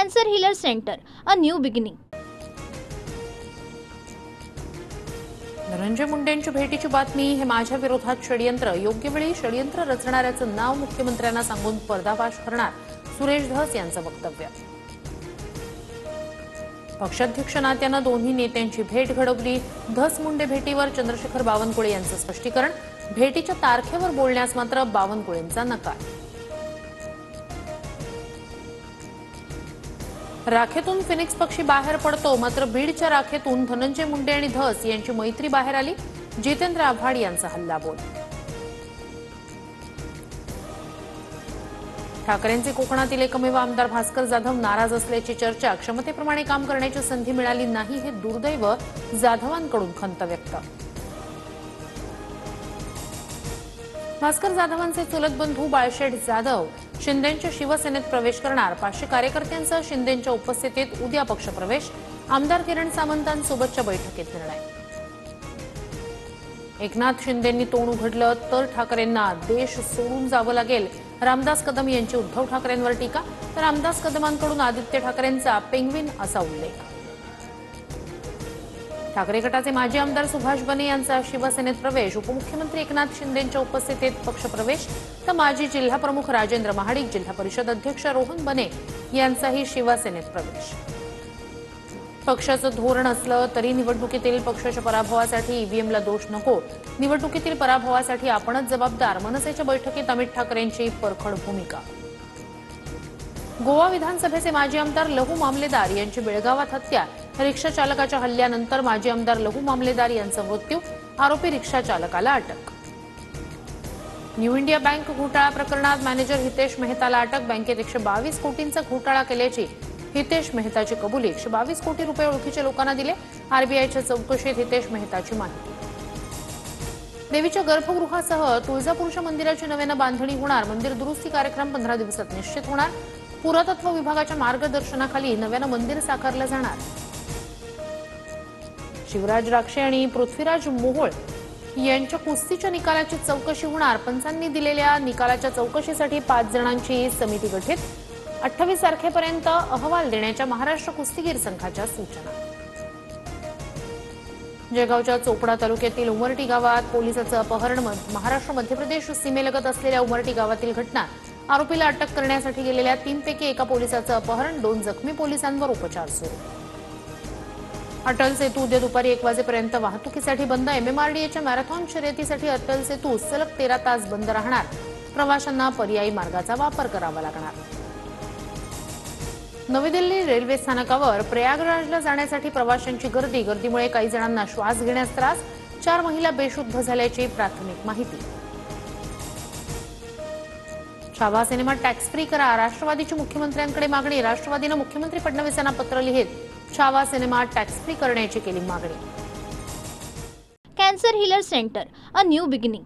Cancer Healer Center, a new beginning. Dhananjay मुंडेंची भेटीची बातमी हे माझ्या विरोधात षडयंत्र, योग्य वेळी षडयंत्र रचणाऱ्याचं नाव मुख्यमंत्र्यांना सांगून पर्दाफाश करणार, सुरेश धस यांचं वक्तव्य. पक्षाध्यक्ष नात्यानं दोन्ही नेत्यांची भेट घडवली. धस मुंडे भेटीवर चंद्रशेखर बावनकुळे यांचं स्पष्टीकरण. भेटीच्या तारखेवर बोलण्यास मात्र बावनकुळेंचा नकार. राखेतून फिनिक्स पक्षी बाहेर पडतो, मात्र बीडच्या राखेतून धनंजय मुंडे आणि धस यांची मैत्री बाहेर आली. जितेंद्र आव्हाड यांचा हल्लाबोल. ठाकरेंचे कोकणातील एकमेव आमदार भास्कर जाधव नाराज असल्याची चर्चा. क्षमतेप्रमाणे काम करण्याची संधी मिळाली नाही हे दुर्दैव, जाधवांकडून खंत व्यक्त. भास्कर जाधवांचे चुलत बंधू बाळशेठ जाधव शिंदेंच्या शिवसेनेत प्रवेश करणार. 500 कार्यकर्त्यांसह शिंदेंच्या उपस्थितीत उद्या पक्षप्रवेश. आमदार किरण सामंतांसोबतच्या बैठकीत निर्णय. एकनाथ शिंदेंनी तोंड उघडलं तर ठाकरेंना देश सोडून जावं लागेल. रामदास कदम यांची उद्धव ठाकरेंवर टीका, तर रामदास कदमांकडून आदित्य ठाकरेंचा पेंग्विन असा उल्लेख. ठाकरे गटाचे माजी आमदार सुभाष बने यांचा शिवसेनेत प्रवेश. उपमुख्यमंत्री एकनाथ शिंदेंच्या उपस्थितीत पक्षप्रवेश, तर माजी जिल्हाप्रमुख राजेंद्र महाडिक, जिल्हा परिषद अध्यक्ष रोहन बने यांचाही शिवसेनेत प्रवेश. पक्षाचं धोरण असलं तरी निवडणुकीतील पक्षाच्या पराभवासाठी ईव्हीएमला दोष नको. निवडणुकीतील पराभवासाठी आपणच जबाबदार. मनसेच्या बैठकीत अमित ठाकरेंची परखड भूमिका. गोवा विधानसभेचे माजी आमदार लहू मामलेदार यांची बेळगावात हत्या. रिक्षा चालकाच्या हल्ल्यानंतर माजी आमदार लहू मामलेदार यांचा मृत्यू. आरोपी रिक्षा चालकाला अटक. न्यू इंडिया बँक घोटाळा प्रकरणात मॅनेजर हितेश मेहताला अटक. बँकेत 122 कोटींचा घोटाळा केल्याची हितेश मेहताची कबुली. 122 कोटी रुपये ओळखीच्या लोकांना दिले. आरबीआयच्या चौकशीत हितेश मेहताची माहिती. देवीच्या गर्भगृहासह तुळजापूरच्या मंदिराची नव्यानं बांधणी होणार. मंदिर दुरुस्ती कार्यक्रम 15 दिवसात निश्चित होणार. पुरातत्व विभागाच्या मार्गदर्शनाखाली नव्यानं मंदिर साकारलं जाणार. शिवराज राक्षे आणि पृथ्वीराज मोहोळ यांच्या कुस्तीच्या निकालाची चौकशी होणार. पंचांनी दिलेल्या निकालाच्या चौकशीसाठी 5 जणांची समिती गठीत. 28 तारखेपर्यंत अहवाल देण्याच्या महाराष्ट्र कुस्तीगीर संघाच्या सूचना. जळगावच्या चोपडा तालुक्यातील उमरटी गावात पोलिसाचं अपहरण. महाराष्ट्र मध्य प्रदेश सीमेलगत असलेल्या उमरटी गावातील घटना. आरोपीला अटक करण्यासाठी गेलेल्या 3 पैकी एका पोलिसाचं अपहरण. 2 जखमी पोलिसांवर उपचार सुरू. अटल सेतू उद्या दुपारी 1 वाजेपर्यंत वाहतुकीसाठी बंद. एमएमआरडीएच्या मॅरेथॉन शर्यतीसाठी अटल सेतू सलग 13 तास बंद राहणार. प्रवाशांना पर्यायी मार्गाचा वापर करावा लागणार. नवी दिल्ली रेल्वे स्थानकावर प्रयागराजला जाण्यासाठी प्रवाशांची गर्दी. गर्दीमुळे काही जणांना श्वास घेण्यास त्रास. 4 महिला बेशुद्ध झाल्याची प्राथमिक माहिती. छावा सिनेमा टॅक्स फ्री करा. राष्ट्रवादीची मुख्यमंत्र्यांकडे मागणी. राष्ट्रवादीनं मुख्यमंत्री फडणवीसांना पत्र लिहित छावा सिनेमा टॅक्स फ्री करण्याची केली मागणी. Cancer Healer Center, a new beginning.